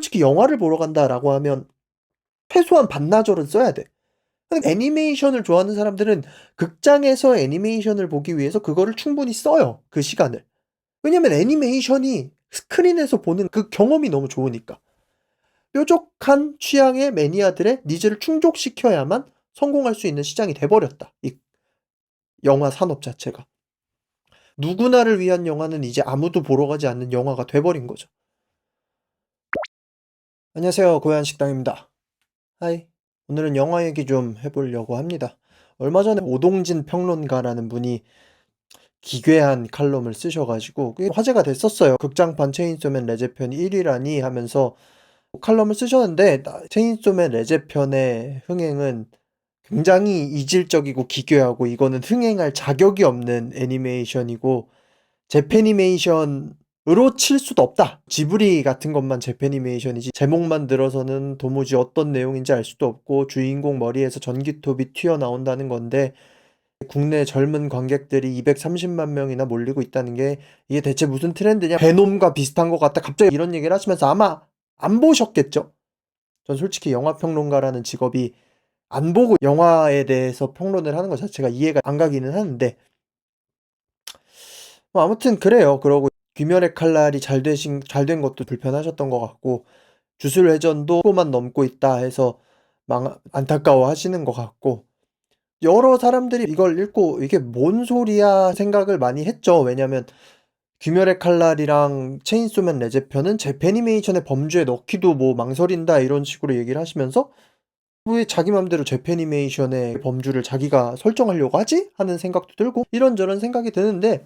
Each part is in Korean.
솔직히 영화를 보러 간다라고 하면 최소한 반나절은 써야 돼. 근데 애니메이션을 좋아하는 사람들은 극장에서 애니메이션을 보기 위해서 그거를 충분히 써요, 그 시간을. 왜냐면 애니메이션이 스크린에서 보는 그 경험이 너무 좋으니까. 뾰족한 취향의 매니아들의 니즈를 충족시켜야만 성공할 수 있는 시장이 돼버렸다, 이 영화 산업 자체가. 누구나를 위한 영화는 이제 아무도 보러 가지 않는 영화가 돼버린 거죠. 안녕하세요, 고양식당입니다. 하이. 오늘은 영화 얘기 좀 해보려고 합니다. 얼마 전에 오동진 평론가라는 분이 기괴한 칼럼을 쓰셔가지고 그게 화제가 됐었어요. 극장판 체인소맨 레제편이 1위라니 하면서 칼럼을 쓰셨는데, 체인소맨 레제편의 흥행은 굉장히 이질적이고 기괴하고 이거는 흥행할 자격이 없는 애니메이션이고 재패니메이션으로 칠 수도 없다. 지브리 같은 것만 재패니메이션이지 제목만 들어서는 도무지 어떤 내용인지 알 수도 없고 주인공 머리에서 전기톱이 튀어나온다는 건데 국내 젊은 관객들이 230만 명이나 몰리고 있다는 게 이게 대체 무슨 트렌드냐, 베놈과 비슷한 것 같다, 갑자기 이런 얘기를 하시면서 아마 안 보셨겠죠? 전 솔직히 영화평론가라는 직업이 안 보고 영화에 대해서 평론을 하는 것 자체가 이해가 안 가기는 하는데 뭐 아무튼 그래요. 그러고 귀멸의 칼날이 잘 된 것도 불편하셨던 것 같고 주술회전도 만 넘고 있다 해서 안타까워 하시는 것 같고, 여러 사람들이 이걸 읽고 이게 뭔 소리야 생각을 많이 했죠. 왜냐면 귀멸의 칼날이랑 체인소맨 레제편은 재패니메이션의 범주에 넣기도 뭐 망설인다 이런 식으로 얘기를 하시면서 왜 자기 맘대로 재패니메이션의 범주를 자기가 설정하려고 하지? 하는 생각도 들고 이런저런 생각이 드는데,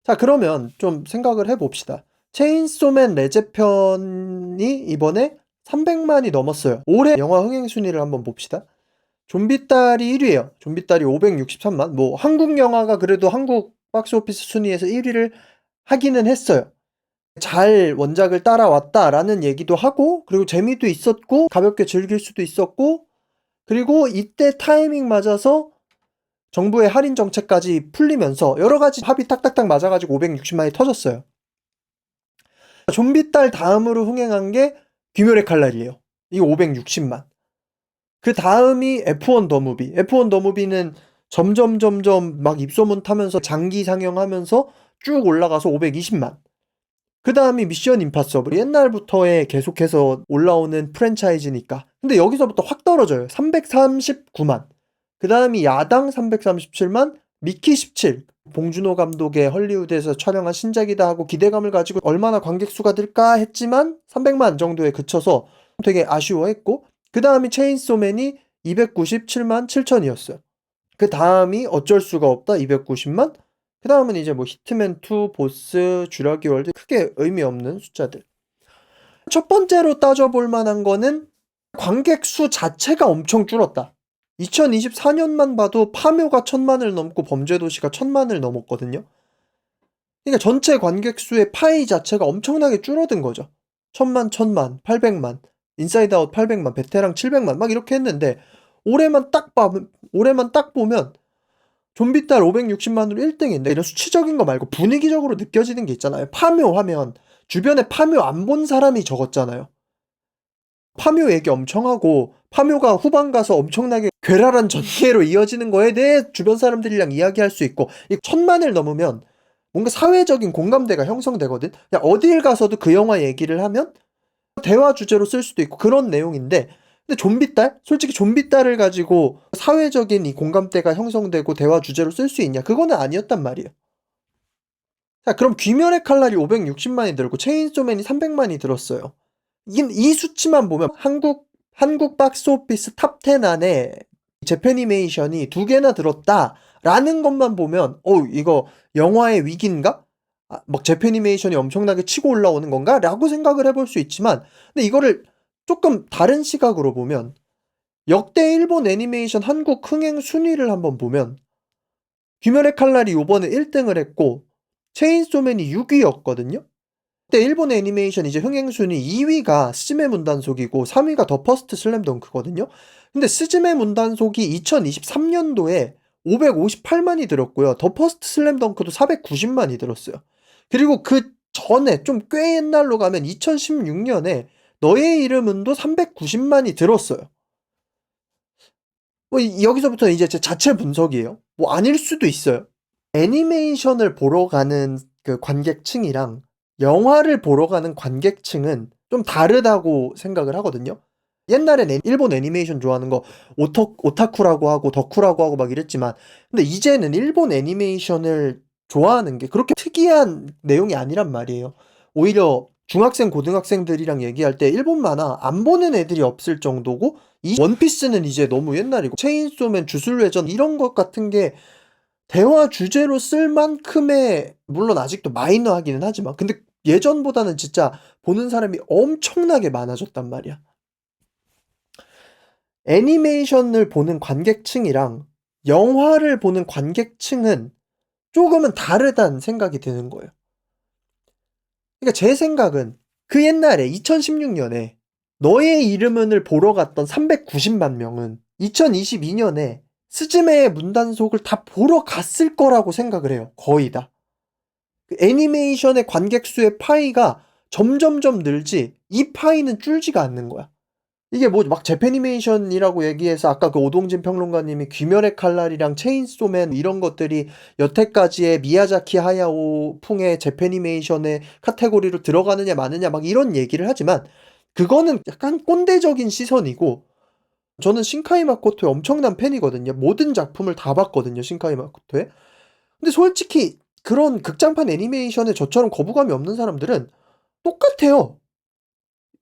자 그러면 좀 생각을 해봅시다. 체인소맨 레제편이 이번에 300만이 넘었어요. 올해 영화 흥행 순위를 한번 봅시다. 좀비딸이 1위예요. 좀비딸이 563만. 뭐 한국 영화가 그래도 한국 박스오피스 순위에서 1위를 하기는 했어요. 잘 원작을 따라왔다라는 얘기도 하고, 그리고 재미도 있었고 가볍게 즐길 수도 있었고, 그리고 이때 타이밍 맞아서 정부의 할인 정책까지 풀리면서 여러 가지 합이 딱딱딱 맞아가지고 560만이 터졌어요. 좀비딸 다음으로 흥행한 게 귀멸의 칼날이에요. 이거 560만. 그 다음이 F1 더 무비. F1 더 무비는 점점 막 입소문 타면서 장기 상영하면서 쭉 올라가서 520만. 그 다음이 미션 임파서블. 옛날부터의 계속해서 올라오는 프랜차이즈니까. 근데 여기서부터 확 떨어져요. 339만. 그 다음이 야당 337만, 미키 17. 봉준호 감독의 헐리우드에서 촬영한 신작이다 하고 기대감을 가지고 얼마나 관객 수가 들까 했지만 300만 정도에 그쳐서 되게 아쉬워했고, 그 다음이 체인소맨이 297만 7천이었어요. 그 다음이 어쩔 수가 없다 290만. 그 다음은 이제 뭐 히트맨2, 보스, 주라기 월드, 크게 의미 없는 숫자들. 첫 번째로 따져볼 만한 거는 관객 수 자체가 엄청 줄었다. 2024년만 봐도 파묘가 1000만을 넘고 범죄도시가 1000만을 넘었거든요. 그러니까 전체 관객 수의 파이 자체가 엄청나게 줄어든 거죠. 1000만, 800만, 인사이드 아웃 800만, 베테랑 700만 막 이렇게 했는데 올해만 딱 보면 좀비딸 560만으로 1등인데, 이런 수치적인 거 말고 분위기적으로 느껴지는 게 있잖아요. 파묘 하면 주변에 파묘 안 본 사람이 적었잖아요. 파묘 얘기 엄청 하고 파묘가 후반 가서 엄청나게 괴랄한 전개로 이어지는 거에 대해 주변 사람들이랑 이야기할 수 있고, 이 1000만을 넘으면 뭔가 사회적인 공감대가 형성되거든. 그냥 어딜 가서도 그 영화 얘기를 하면 대화 주제로 쓸 수도 있고 그런 내용인데, 근데 좀비딸? 솔직히 좀비딸을 가지고 사회적인 이 공감대가 형성되고 대화 주제로 쓸 수 있냐? 그거는 아니었단 말이에요. 자, 그럼 귀멸의 칼날이 560만이 들고 체인소맨이 300만이 들었어요. 이 수치만 보면 한국 박스오피스 탑10 안에 재패니메이션이 2개나 들었다라는 것만 보면 이거 영화의 위기인가? 막 재패니메이션이 엄청나게 치고 올라오는 건가? 라고 생각을 해볼 수 있지만, 근데 이거를 조금 다른 시각으로 보면 역대 일본 애니메이션 한국 흥행 순위를 한번 보면 귀멸의 칼날이 요번에 1등을 했고 체인소맨이 6위였거든요. 그때 일본 애니메이션 이제 흥행 순위 2위가 스즈메 문단속이고 3위가 더 퍼스트 슬램덩크거든요. 근데 스즈메 문단속이 2023년도에 558만이 들었고요. 더 퍼스트 슬램덩크도 490만이 들었어요. 그리고 그 전에 좀 꽤 옛날로 가면 2016년에 너의 이름은도 390만이 들었어요. 뭐 여기서부터는 이제 제 자체 분석이에요. 뭐 아닐 수도 있어요. 애니메이션을 보러 가는 그 관객층이랑 영화를 보러 가는 관객층은 좀 다르다고 생각을 하거든요. 옛날엔 일본 애니메이션 좋아하는 거 오타쿠라고 하고 덕후라고 하고 막 이랬지만, 근데 이제는 일본 애니메이션을 좋아하는 게 그렇게 특이한 내용이 아니란 말이에요. 오히려 중학생, 고등학생들이랑 얘기할 때 일본 만화 안 보는 애들이 없을 정도고, 이 원피스는 이제 너무 옛날이고, 체인소맨, 주술회전 이런 것 같은 게 대화 주제로 쓸 만큼의, 물론 아직도 마이너하기는 하지만, 근데 예전보다는 진짜 보는 사람이 엄청나게 많아졌단 말이야. 애니메이션을 보는 관객층이랑 영화를 보는 관객층은 조금은 다르다는 생각이 드는 거예요. 그러니까 제 생각은 그 옛날에 2016년에 너의 이름은을 보러 갔던 390만 명은 2022년에 스즈메의 문단속을 다 보러 갔을 거라고 생각을 해요. 거의 다. 그 애니메이션의 관객 수의 파이가 점점점 늘지 이 파이는 줄지가 않는 거야. 이게 뭐 막 재패니메이션이라고 얘기해서 아까 그 오동진 평론가님이 귀멸의 칼날이랑 체인소맨 이런 것들이 여태까지의 미야자키 하야오 풍의 재패니메이션의 카테고리로 들어가느냐 마느냐 막 이런 얘기를 하지만, 그거는 약간 꼰대적인 시선이고, 저는 신카이 마코토의 엄청난 팬이거든요. 모든 작품을 다 봤거든요, 신카이 마코토의. 근데 솔직히 그런 극장판 애니메이션에 저처럼 거부감이 없는 사람들은 똑같아요.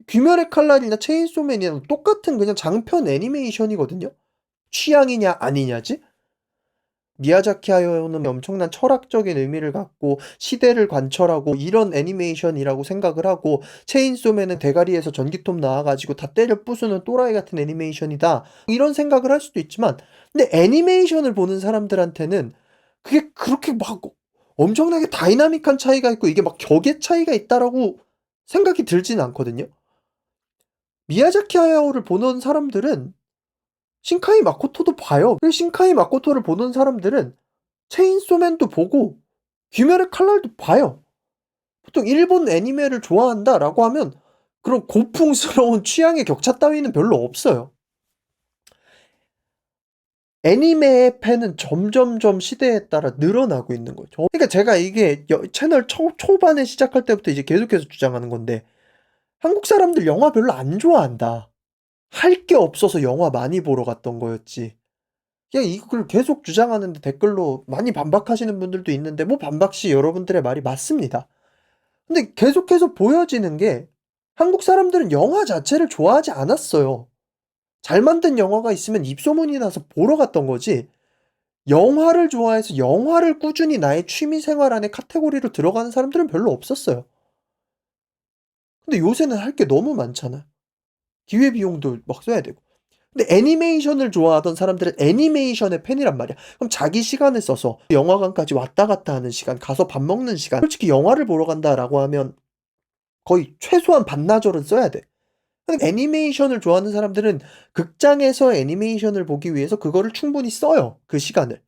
귀멸의 칼날이나 체인소맨이랑 똑같은 그냥 장편 애니메이션이거든요. 취향이냐 아니냐지? 미야자키 하야오는 엄청난 철학적인 의미를 갖고 시대를 관철하고 이런 애니메이션이라고 생각을 하고, 체인소맨은 대가리에서 전기톱 나와가지고 다 때려 부수는 또라이 같은 애니메이션이다, 이런 생각을 할 수도 있지만, 근데 애니메이션을 보는 사람들한테는 그게 그렇게 막 엄청나게 다이나믹한 차이가 있고 이게 막 격의 차이가 있다라고 생각이 들지는 않거든요. 미야자키 하야오를 보는 사람들은 신카이 마코토도 봐요. 그리고 신카이 마코토를 보는 사람들은 체인소맨도 보고 귀멸의 칼날도 봐요. 보통 일본 애니메를 좋아한다라고 하면 그런 고풍스러운 취향의 격차 따위는 별로 없어요. 애니메의 팬은 점점점 시대에 따라 늘어나고 있는 거죠. 그러니까 제가 이게 채널 초반에 시작할 때부터 이제 계속해서 주장하는 건데, 한국 사람들 영화 별로 안 좋아한다. 할 게 없어서 영화 많이 보러 갔던 거였지. 그냥 이걸 계속 주장하는데 댓글로 많이 반박하시는 분들도 있는데, 뭐 반박시 여러분들의 말이 맞습니다. 근데 계속해서 보여지는 게 한국 사람들은 영화 자체를 좋아하지 않았어요. 잘 만든 영화가 있으면 입소문이 나서 보러 갔던 거지, 영화를 좋아해서 영화를 꾸준히 나의 취미 생활 안에 카테고리로 들어가는 사람들은 별로 없었어요. 근데 요새는 할 게 너무 많잖아. 기회비용도 막 써야 되고. 근데 애니메이션을 좋아하던 사람들은 애니메이션의 팬이란 말이야. 그럼 자기 시간을 써서 영화관까지 왔다 갔다 하는 시간, 가서 밥 먹는 시간, 솔직히 영화를 보러 간다라고 하면 거의 최소한 반나절은 써야 돼. 근데 애니메이션을 좋아하는 사람들은 극장에서 애니메이션을 보기 위해서 그거를 충분히 써요, 그 시간을.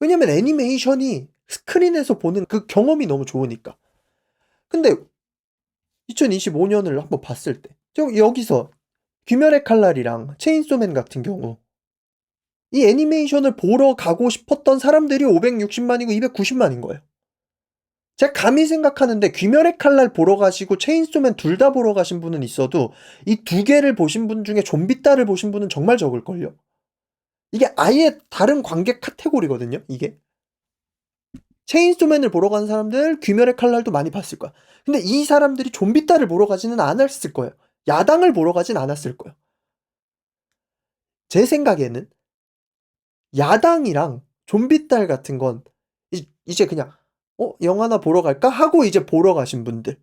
왜냐면 애니메이션이 스크린에서 보는 그 경험이 너무 좋으니까. 근데 2025년을 한번 봤을 때 여기서 귀멸의 칼날이랑 체인소맨 같은 경우 이 애니메이션을 보러 가고 싶었던 사람들이 560만이고 290만인 거예요. 제가 감히 생각하는데 귀멸의 칼날 보러 가시고 체인소맨 둘 다 보러 가신 분은 있어도 이 두 개를 보신 분 중에 좀비딸을 보신 분은 정말 적을걸요. 이게 아예 다른 관객 카테고리거든요, 이게. 체인소맨을 보러 간 사람들 귀멸의 칼날도 많이 봤을 거야. 근데 이 사람들이 좀비딸을 보러 가지는 않았을 거예요. 야당을 보러 가진 않았을 거예요. 제 생각에는 야당이랑 좀비딸 같은 건 이제 그냥 영화나 보러 갈까 하고 이제 보러 가신 분들,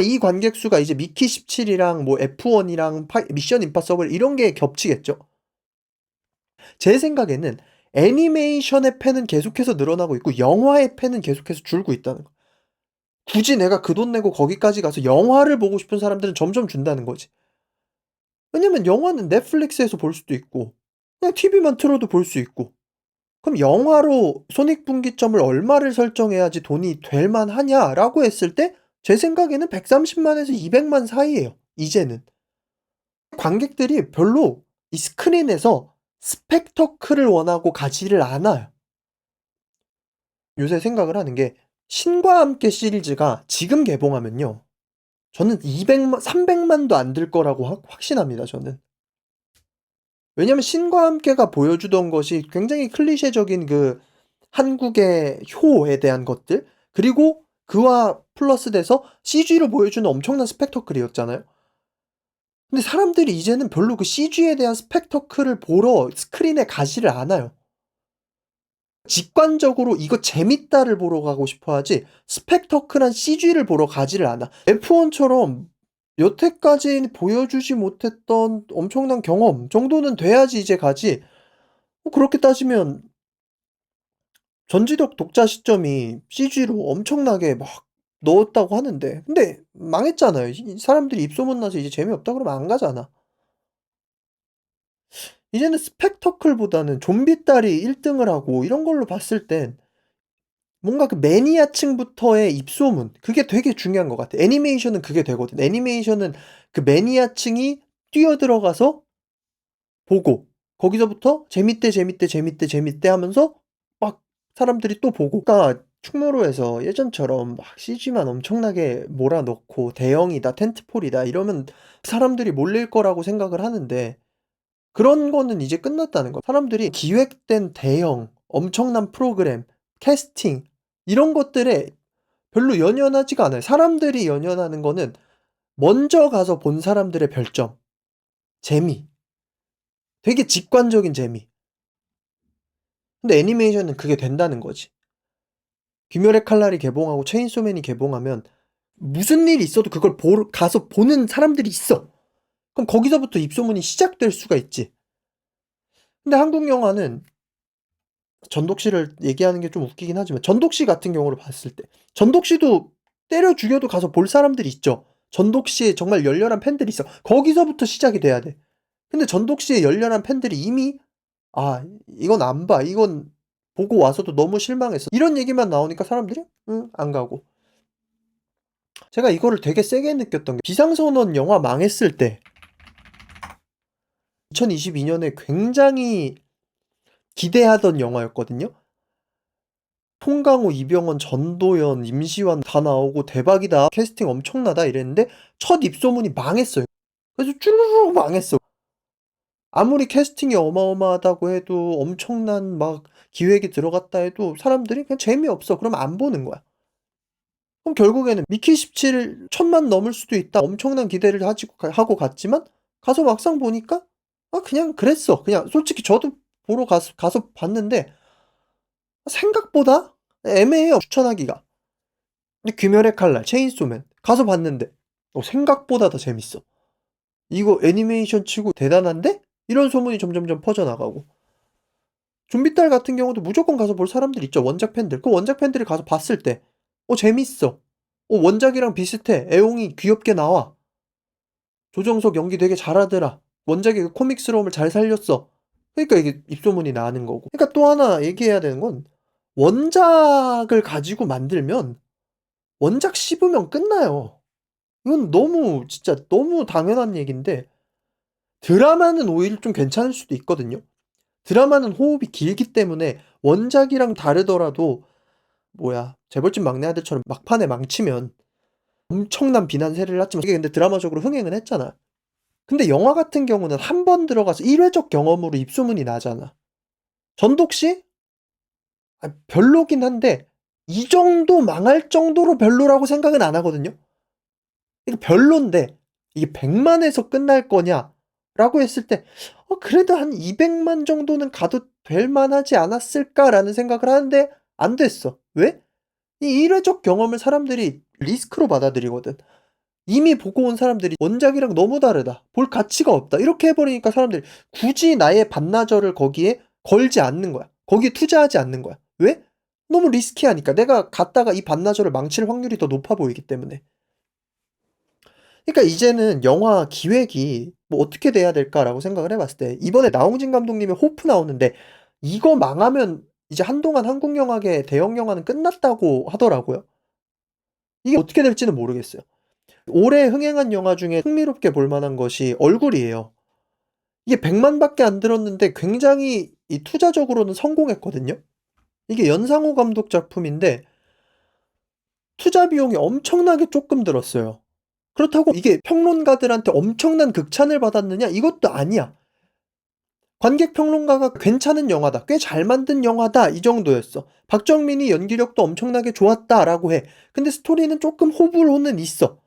이 관객 수가 이제 미키 17이랑 뭐 F1이랑 미션 임파서블 이런 게 겹치겠죠. 제 생각에는 애니메이션의 팬은 계속해서 늘어나고 있고 영화의 팬은 계속해서 줄고 있다는 거. 굳이 내가 그 돈 내고 거기까지 가서 영화를 보고 싶은 사람들은 점점 준다는 거지. 왜냐면 영화는 넷플릭스에서 볼 수도 있고 그냥 TV만 틀어도 볼 수 있고 그럼 영화로 손익분기점을 얼마를 설정해야지 돈이 될 만하냐라고 했을 때 제 생각에는 130만에서 200만 사이예요, 이제는. 관객들이 별로 이 스크린에서 스펙터클을 원하고 가지를 않아요. 요새 생각을 하는 게 신과 함께 시리즈가 지금 개봉하면요. 저는 200만 300만도 안 들 거라고 확신합니다, 저는. 왜냐면 신과 함께가 보여주던 것이 굉장히 클리셰적인 그 한국의 효에 대한 것들, 그리고 그와 플러스돼서 CG로 보여주는 엄청난 스펙터클이었잖아요. 근데 사람들이 이제는 별로 그 CG에 대한 스펙터클을 보러 스크린에 가지를 않아요. 직관적으로 '이거 재밌다.'를 보러 가고 싶어 하지 스펙터클한 CG를 보러 가지를 않아. F1처럼 여태까지 보여주지 못했던 엄청난 경험 정도는 돼야지 이제 가지. 그렇게 따지면 전지적 독자 시점이 CG로 엄청나게 막 넣었다고 하는데, 근데 망했잖아요. 이 사람들이 입소문 나서 이제 재미없다 그러면 안 가잖아. 이제는 스펙터클보다는 좀비 딸이 1 등을 하고 이런 걸로 봤을 땐 뭔가 그 매니아층부터의 입소문, 그게 되게 중요한 것 같아. 애니메이션은 그게 되거든. 애니메이션은 그 매니아층이 뛰어들어가서 보고 거기서부터 "재밌대, 재밌대, 재밌대, 재밌대." 하면서 막 사람들이 또 보고. 그러니까 충무로에서 예전처럼 막 CG만 엄청나게 몰아 넣고 "대형이다. 텐트폴이다." 이러면 사람들이 몰릴 거라고 생각을 하는데, 그런 거는 이제 끝났다는 거야. 사람들이 기획된 대형 엄청난 프로그램, 캐스팅 이런 것들에 별로 연연하지가 않아요. 사람들이 연연하는 거는 먼저 가서 본 사람들의 별점, 재미, 되게 직관적인 재미. 근데 애니메이션은 그게 된다는 거지. 귀멸의 칼날이 개봉하고 체인소맨이 개봉하면 무슨 일이 있어도 그걸 보러 가서 보는 사람들이 있어. 그럼 거기서부터 입소문이 시작될 수가 있지. 근데 한국 영화는 전독 씨를 얘기하는 게 좀 웃기긴 하지만 전독 씨 같은 경우를 봤을 때 전독 씨도 때려 죽여도 가서 볼 사람들이 있죠. 전독 씨의 정말 열렬한 팬들이 있어. 거기서부터 시작이 돼야 돼. 근데 전독 씨의 열렬한 팬들이 이미 '아 이건 안 봐. 이건 보고 와서도 너무 실망했어.' 이런 얘기만 나오니까 사람들이 안 가고. 제가 이거를 되게 세게 느꼈던 게 비상선언 영화 망했을 때 2022 년에 굉장히 기대하던 영화였거든요. 송강호, 이병헌, 전도연, 임시완 다 나오고 '대박이다. 캐스팅 엄청나다.' 이랬는데 첫 입소문이 망했어요. 그래서 쭈루루룩 망했어. 아무리 캐스팅이 어마어마하다고 해도 엄청난 막 기획이 들어갔다 해도 사람들이 그냥 재미없어. 그러면 안 보는 거야. 그럼 결국에는 미키 17 1000만 넘을 수도 있다. 엄청난 기대를 가지고 하고 갔지만 가서 막상 보니까 그냥 그랬어. 그냥 솔직히 저도 보러 가서 봤는데 생각보다 애매해요, 추천하기가. 근데 귀멸의 칼날, 체인소맨 가서 봤는데 생각보다 더 재밌어. 이거 애니메이션 치고 대단한데? 이런 소문이 점점점 퍼져나가고. 좀비딸 같은 경우도 무조건 가서 볼 사람들 있죠, 원작 팬들. 그 원작 팬들이 가서 봤을 때 재밌어. 원작이랑 비슷해. 애용이 귀엽게 나와. 조정석 연기 되게 잘하더라. 원작의 그 코믹스러움을 잘 살렸어. 그러니까 이게 입소문이 나는 거고. 그러니까 또 하나 얘기해야 되는 건 원작을 가지고 만들면 원작 씹으면 끝나요. 이건 너무 진짜 너무 당연한 얘기인데 드라마는 오히려 좀 괜찮을 수도 있거든요. 드라마는 호흡이 길기 때문에 원작이랑 다르더라도 재벌집 막내 아들처럼 막판에 망치면 엄청난 비난 세례를 낳지만 그게 근데 드라마적으로 흥행은 했잖아. 근데 영화 같은 경우는 한 번 들어가서 1회적 경험으로 입소문이 나잖아. 전독 씨? 별로긴 한데 이 정도 망할 정도로 별로라고 생각은 안 하거든요. 이거 별론데 이게 100만에서 끝날 거냐라고 했을 때 그래도 한 200만 정도는 가도 될 만하지 않았을까라는 생각을 하는데 안 됐어. 왜? 이 1회적 경험을 사람들이 리스크로 받아들이거든. 이미 보고 온 사람들이 '원작이랑 너무 다르다. 볼 가치가 없다.' 이렇게 해 버리니까 사람들이 굳이 나의 반나절을 거기에 걸지 않는 거야. 거기에 투자하지 않는 거야. 왜? 너무 리스키하니까. 내가 갔다가 이 반나절을 망칠 확률이 더 높아 보이기 때문에. 그러니까 이제는 영화 기획이 '뭐 어떻게 돼야 될까?'라고 생각을 해 봤을 때 이번에 나홍진 감독님의 호프 나오는데 이거 망하면 이제 한동안 한국 영화계 대형 영화는 끝났다고 하더라고요. 이게 어떻게 될지는 모르겠어요. 올해 흥행한 영화 중에 흥미롭게 볼 만한 것이 얼굴이에요. 이게 100만 밖에 안 들었는데 굉장히 이 투자적으로는 성공했거든요. 이게 연상호 감독 작품인데 투자 비용이 엄청나게 쪼끔 들었어요. 그렇다고 이게 평론가들한테 엄청난 극찬을 받았느냐? 이것도 아니야. 관객 평론가가 "괜찮은 영화다. 꽤 잘 만든 영화다." 이 정도였어. "박정민이 연기력도 엄청나게 좋았다."라고 해. 근데 스토리는 쪼끔 호불호는 있어.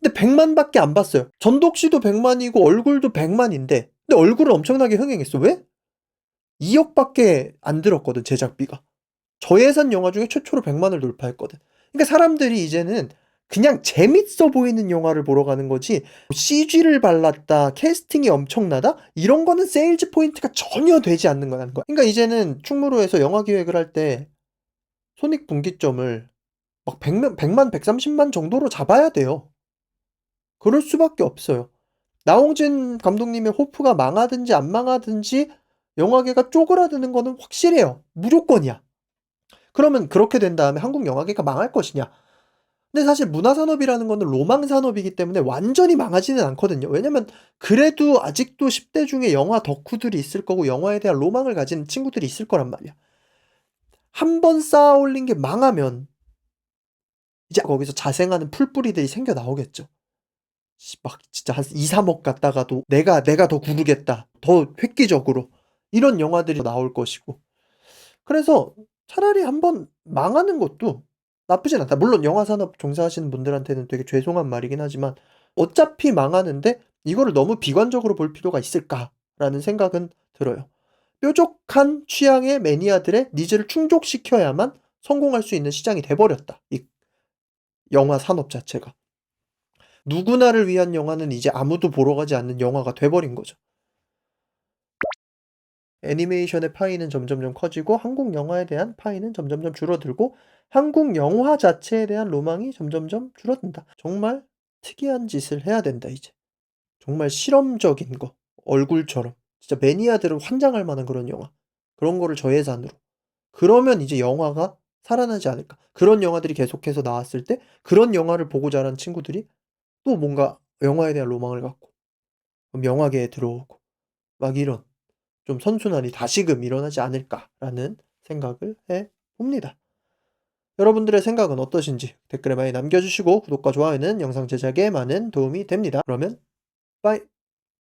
근데 100만 밖에 안 봤어요. 전독 씨도 100만 이고 얼굴도 100만 인데 근데 얼굴은 엄청나게 흥행했어. 왜? 2억 밖에 안 들었거든 제작비가. 저예산 영화 중에 최초로 100만을 돌파했거든. 그러니까 사람들이 이제는 그냥 재밌어 보이는 영화를 보러 가는 거지 CG를 발랐다, 캐스팅이 엄청나다 이런 거는 세일즈 포인트가 전혀 되지 않는 거라는 거야. 그러니까 이제는 충무로에서 영화 기획을 할 때 손익분기점을 막 100만, 130만 정도로 잡아야 돼요. 그럴 수밖에 없어요. 나홍진 감독님의 호프가 망하든지 안 망하든지 영화계가 쪼그라드는 거는 확실해요. 무조건이야. 그러면 그렇게 된 다음에 한국 영화계가 망할 것이냐? 근데 사실 문화산업이라는 거는 로망 산업이기 때문에 완전히 망하지는 않거든요. 왜냐면 그래도 아직도 10대 중에 영화 덕후들이 있을 거고 영화에 대한 로망을 가진 친구들이 있을 거란 말이야. 한 번 쌓아 올린 게 망하면 이제 거기서 자생하는 풀뿌리들이 생겨 나오겠죠. 막 진짜 한 2-3억 갔다가도 '내가 더 구르겠다. 더 획기적으로.' 이런 영화들이 나올 것이고. 그래서 차라리 한번 망하는 것도 나쁘진 않다. 물론 영화 산업 종사하시는 분들한테는 되게 죄송한 말이긴 하지만 어차피 망하는데 '이거를 너무 비관적으로 볼 필요가 있을까?'라는 생각은 들어요. 뾰족한 취향의 매니아들의 니즈를 충족시켜야만 성공할 수 있는 시장이 돼 버렸다, 이 영화 산업 자체가. 누구나를 위한 영화는 이제 아무도 보러 가지 않는 영화가 돼 버린 거죠. 애니메이션의 파이는 점점점 커지고 한국 영화에 대한 파이는 점점점 줄어들고 한국 영화 자체에 대한 로망이 점점점 줄어든다. 정말 특이한 짓을 해야 된다 이제. 정말 실험적인 거. 얼굴처럼. 진짜 매니아들은 환장할 만한 그런 영화. 그런 거를 저예산으로. 그러면 이제 영화가 살아나지 않을까. 그런 영화들이 계속해서 나왔을 때 그런 영화를 보고 자란 친구들이 또 뭔가 영화에 대한 로망을 갖고 그럼 영화계에 들어오고 막 이런 좀 선순환이 다시금 일어나지 않을까라는 생각을 해 봅니다. 여러분들의 생각은 어떠신지 댓글에 많이 남겨 주시고 구독과 좋아요는 영상 제작에 많은 도움이 됩니다. 그러면 빠이.